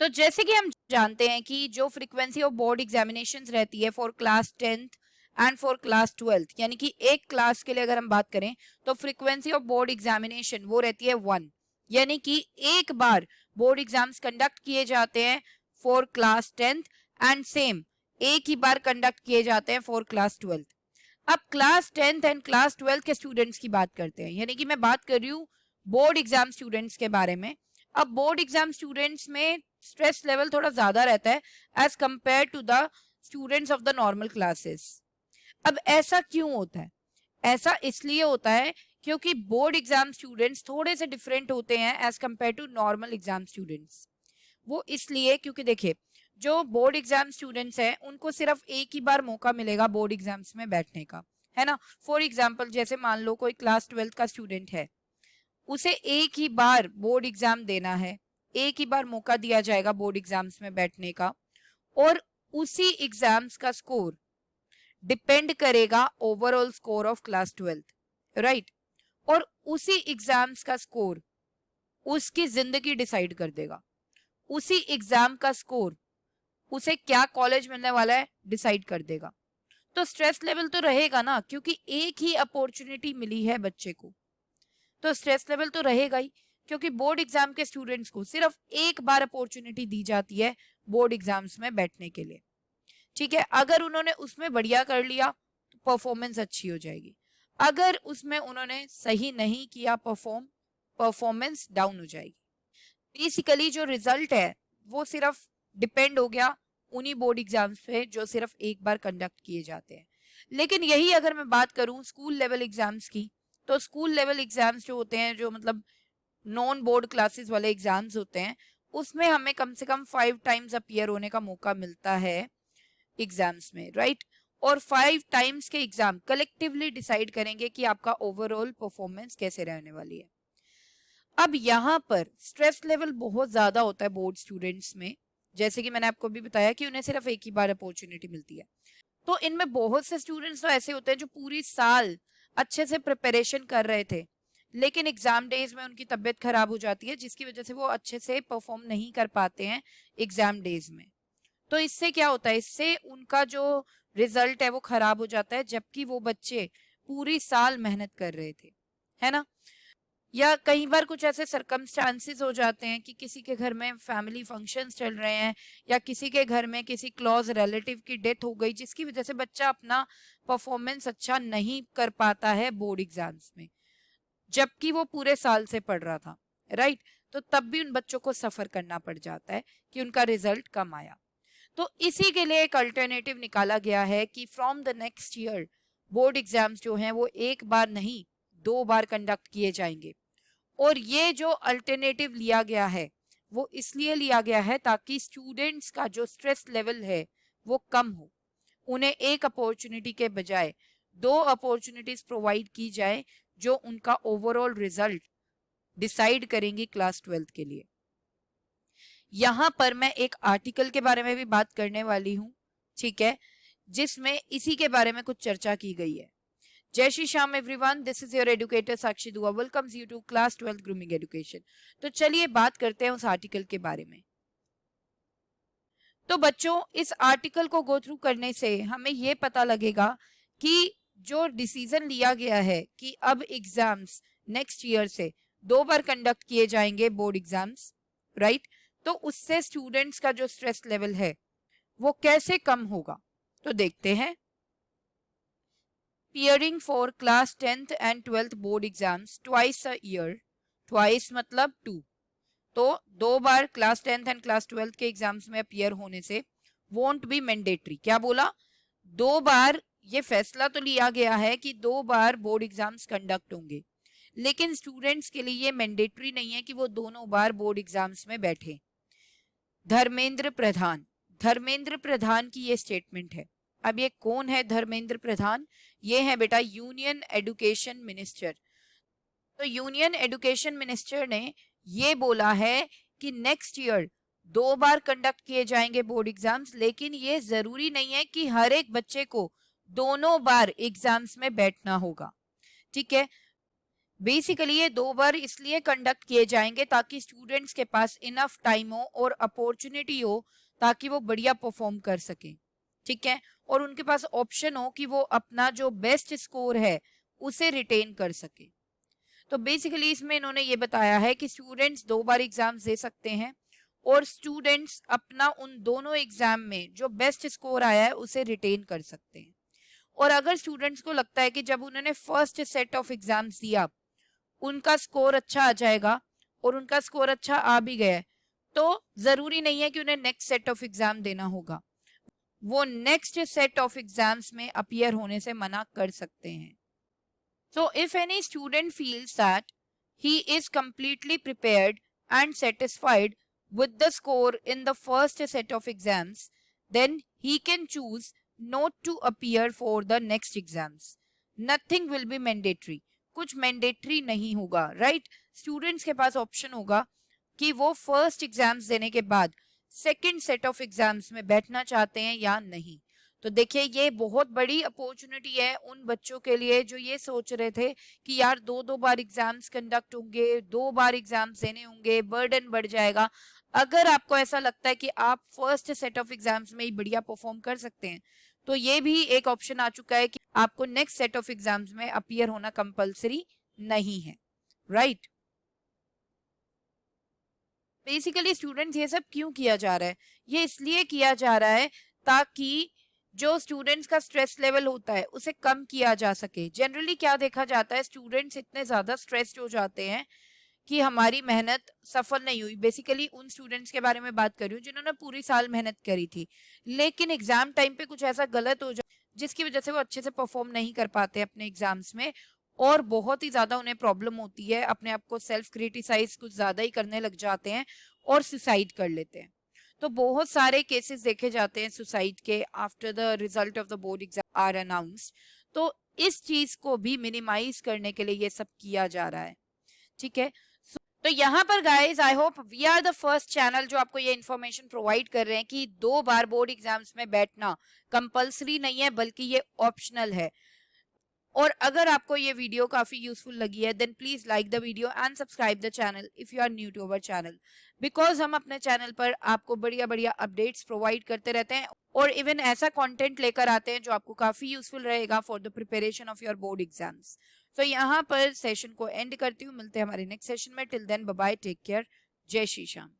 तो जैसे कि हम जानते हैं कि जो फ्रीक्वेंसी ऑफ बोर्ड एग्जामिनेशंस रहती है for class 10th and for class 12th, यानी कि एक क्लास के लिए अगर हम बात करें तो फ्रीक्वेंसी ऑफ बोर्ड एग्जामिनेशन वो रहती है 1, यानी कि एक बार बोर्ड एग्जाम्स कंडक्ट किए जाते हैं for class 10th and same एक ही बार कंडक्ट किए जाते हैं फॉर क्लास 12th। अब class 10th and class 12th के स्टूडेंट्स की बात करते हैं, यानी कि मैं बात कर रही हूँ बोर्ड एग्जाम स्टूडेंट्स के बारे में। अब बोर्ड एग्जाम स्टूडेंट्स में स्ट्रेस लेवल थोड़ा ज्यादा रहता है as compare to the students of the normal classes. अब ऐसा क्यों होता है? ऐसा इसलिए होता है क्योंकि बोर्ड एग्जाम स्टूडेंट्स थोड़े से डिफरेंट होते हैं as compare to normal exam students. वो इसलिए क्योंकि देखिए, जो बोर्ड एग्जाम स्टूडेंट्स हैं उनको सिर्फ एक ही बार मौका मिलेगा बोर्ड एग्जाम्स में बैठने का, है ना। फॉर एग्जाम्पल जैसे मान लो कोई क्लास 12th का स्टूडेंट है, उसे एक ही बार बोर्ड एग्जाम देना है, एक ही बार मौका दिया जाएगा बोर्ड एग्जाम्स में बैठने का, और उसी एग्जाम्स का स्कोर डिपेंड करेगा overall score of class 12th, right. और उसी एग्जाम्स का स्कोर उसकी जिंदगी डिसाइड कर देगा। उसी एग्जाम का स्कोर उसे क्या कॉलेज मिलने वाला है डिसाइड कर देगा। तो स्ट्रेस लेवल तो रहेगा ना, क्योंकि एक ही अपॉर्चुनिटी मिली है बच्चे को, तो स्ट्रेस लेवल तो रहेगा ही, क्योंकि बोर्ड एग्जाम के स्टूडेंट्स को सिर्फ एक बार अपॉर्चुनिटी दी जाती है बोर्ड एग्जाम्स में बैठने के लिए। ठीक है, अगर उन्होंने उसमें बढ़िया कर लिया तो परफॉर्मेंस अच्छी हो जाएगी, अगर उसमें उन्होंने सही नहीं किया परफॉर्मेंस डाउन हो जाएगी। बेसिकली जो रिजल्ट है वो सिर्फ डिपेंड हो गया उन्हीं बोर्ड एग्जाम्स पे जो सिर्फ एक बार कंडक्ट किए जाते हैं। लेकिन यही अगर मैं बात करूं स्कूल लेवल एग्जाम्स की, तो स्कूल लेवल एग्जाम्स जो होते हैं, जो मतलब नॉन बोर्ड क्लासेस वाले एग्जाम्स होते हैं, उसमें हमें कम से कम 5 टाइम्स अपीयर होने का मौका मिलता है एग्जाम्स में, राइट। और 5 टाइम्स के एग्जाम कलेक्टिवली डिसाइड करेंगे कि आपका ओवरऑल परफॉर्मेंस कैसे रहने वाली है। अब यहाँ पर स्ट्रेस लेवल बहुत ज्यादा होता है बोर्ड स्टूडेंट्स में, जैसे कि मैंने आपको भी बताया कि उन्हें सिर्फ एक ही बार अपॉर्चुनिटी मिलती है। तो इनमें बहुत से स्टूडेंट्स तो ऐसे होते हैं जो पूरी साल अच्छे से प्रिपरेशन कर रहे थे, लेकिन एग्जाम डेज में उनकी तबीयत खराब हो जाती है, जिसकी वजह से वो अच्छे से परफॉर्म नहीं कर पाते हैं एग्जाम डेज में। तो इससे क्या होता है, इससे उनका जो रिजल्ट है वो खराब हो जाता है, जबकि वो बच्चे पूरी साल मेहनत कर रहे थे, है ना। या कई बार कुछ ऐसे सरकमस्टांसेस हो जाते हैं कि किसी के घर में फैमिली फंक्शंस चल रहे हैं, या किसी के घर में किसी क्लोज रिलेटिव की डेथ हो गई, जिसकी वजह से बच्चा अपना परफॉर्मेंस अच्छा नहीं कर पाता है बोर्ड एग्जाम्स में, जबकि वो पूरे साल से पढ़ रहा था, राइट। तो तब भी उन बच्चों को सफर करना पड़ जाता है कि उनका रिजल्ट कम आया। तो इसी के लिए एक अल्टरनेटिव निकाला गया है कि from the next year board exams जो हैं वो एक बार नहीं 2 बार कंडक्ट किए जाएंगे। और ये जो अल्टरनेटिव लिया गया है वो इसलिए लिया गया है ताकि स्टूडेंट्स का जो स्ट्रेस लेवल है वो कम हो, उन्हें एक अपॉर्चुनिटी के बजाय 2 अपॉर्चुनिटीज प्रोवाइड की जाए जो उनका ओवरऑल रिजल्ट डिसाइड करेंगी क्लास 12th के लिए। यहां पर मैं एक आर्टिकल के बारे में भी बात करने वाली हूं, ठीक है, जिसमें इसी के बारे में कुछ चर्चा की गई है। जय Shri Shyam everyone, this is your educator Sakshi Dua, welcomes you to class 12th grooming education. तो चलिए बात करते हैं उस आर्टिकल के बारे में। तो बच्चों, इस आर्टिकल को गो थ्रू करने से हमें यह पता लगेगा कि जो डिसीजन लिया गया है कि अब एग्जाम्स नेक्स्ट ईयर से 2 बार कंडक्ट किए जाएंगे बोर्ड एग्जाम्स, राइट। तो उससे स्टूडेंट्स का जो स्ट्रेस लेवल है वो कैसे कम होगा, तो देखते हैं। Appearing for class 10th and 12th board exams twice a year, twice मतलब 2, तो 2 बार class 10th and class 12th के एग्जाम्स में अपियर होने से वोंट बी मैंडेटरी। क्या बोला? 2 बार ये फैसला तो लिया गया है कि 2 बार बोर्ड एग्जाम्स कंडक्ट होंगे, लेकिन स्टूडेंट्स के लिए ये मैंडेटरी नहीं है कि वो दोनों बार बोर्ड एग्जाम्स में बैठे। धर्मेंद्र प्रधान की ये स्टेटमेंट है। अब ये कौन है धर्मेंद्र प्रधान? ये है बेटा यूनियन एजुकेशन मिनिस्टर। तो यूनियन एजुकेशन मिनिस्टर ने ये बोला है कि नेक्स्ट ईयर 2 बार कंडक्ट किए जाएंगे बोर्ड एग्जाम्स, लेकिन ये जरूरी नहीं है कि हर एक बच्चे को दोनों बार एग्जाम्स में बैठना होगा, ठीक है। बेसिकली ये 2 बार इसलिए कंडक्ट किए जाएंगे ताकि स्टूडेंट्स के पास इनफ टाइम हो और अपॉर्चुनिटी हो ताकि वो बढ़िया परफॉर्म कर सके, ठीक है, और उनके पास ऑप्शन हो कि वो अपना जो बेस्ट स्कोर है उसे रिटेन कर सके। तो बेसिकली इसमें इन्होंने ये बताया है कि स्टूडेंट्स 2 बार एग्जाम्स दे सकते हैं और स्टूडेंट्स अपना उन दोनों एग्जाम में जो बेस्ट स्कोर आया है उसे रिटेन कर सकते हैं। और अगर स्टूडेंट्स को लगता है कि जब उन्होंने फर्स्ट सेट ऑफ एग्जाम्स दिया उनका स्कोर अच्छा आ जाएगा और उनका स्कोर अच्छा आ भी गया है, तो जरूरी नहीं है कि उन्हें नेक्स्ट सेट ऑफ एग्जाम देना होगा, वो नेक्स्ट सेट ऑफ एग्जाम्स में अपीयर होने से मना कर सकते हैं। So if any student feels that he is completely prepared and satisfied with the score in the first set of exams, then he can choose not to appear for the next exams. Nothing will be mandatory. कुछ mandatory नहीं होगा, right? Students के पास option होगा कि वो first exams देने के बाद second set of exams में बैठना चाहते हैं या नहीं। तो देखिए ये बहुत बड़ी अपॉर्चुनिटी है उन बच्चों के लिए जो ये सोच रहे थे कि यार 2 बार एग्जाम्स कंडक्ट होंगे, 2 बार एग्जाम्स देने होंगे, बर्डन बढ़ जाएगा। अगर आपको ऐसा लगता है कि आप फर्स्ट सेट ऑफ एग्जाम्स में ही बढ़िया परफॉर्म कर सकते हैं तो ये भी एक ऑप्शन आ चुका है कि आपको नेक्स्ट सेट ऑफ एग्जाम्स में अपीयर होना कंपलसरी नहीं है, राइट। बेसिकली स्टूडेंट्स ये सब क्यों किया जा रहा है, ये इसलिए किया जा रहा है ताकि जो स्टूडेंट्स का स्ट्रेस लेवल होता है उसे कम किया जा सके। जनरली क्या देखा जाता है, स्टूडेंट्स इतने ज्यादा स्ट्रेस्ड हो जाते हैं कि हमारी मेहनत सफल नहीं हुई। बेसिकली उन स्टूडेंट्स के बारे में बात कर रही हूँ जिन्होंने पूरी साल मेहनत करी थी लेकिन एग्जाम टाइम पे कुछ ऐसा गलत हो जाए जिसकी वजह से वो अच्छे से परफॉर्म नहीं कर पाते अपने एग्जाम्स में और बहुत ही ज्यादा उन्हें प्रॉब्लम होती है, अपने आप को सेल्फ क्रिटिसाइज कुछ ज्यादा ही करने लग जाते हैं और सुसाइड कर लेते हैं। तो बहुत सारे केसेस देखे जाते हैं सुसाइड के after the result of the board exam are announced. तो इस चीज को भी मिनिमाइज करने के लिए ये सब किया जा रहा है, ठीक है। तो यहाँ पर guys I hope we are the first channel जो आपको ये इन्फॉर्मेशन प्रोवाइड कर रहे हैं कि 2 बार बोर्ड एग्जाम्स में बैठना कंपलसरी नहीं है बल्कि ये ऑप्शनल है। और अगर आपको ये वीडियो काफी यूजफुल लगी है then please like the video and subscribe the channel if you are new to our channel, because हम अपने चैनल पर आपको बढ़िया बढ़िया अपडेट्स प्रोवाइड करते रहते हैं और इवन ऐसा कंटेंट लेकर आते हैं जो आपको काफी यूजफुल रहेगा for the preparation of your board exams. तो यहाँ पर सेशन को एंड करती हूँ, मिलते हैं हमारे नेक्स्ट सेशन में। Till then bye bye, take care, जय श्री श्याम।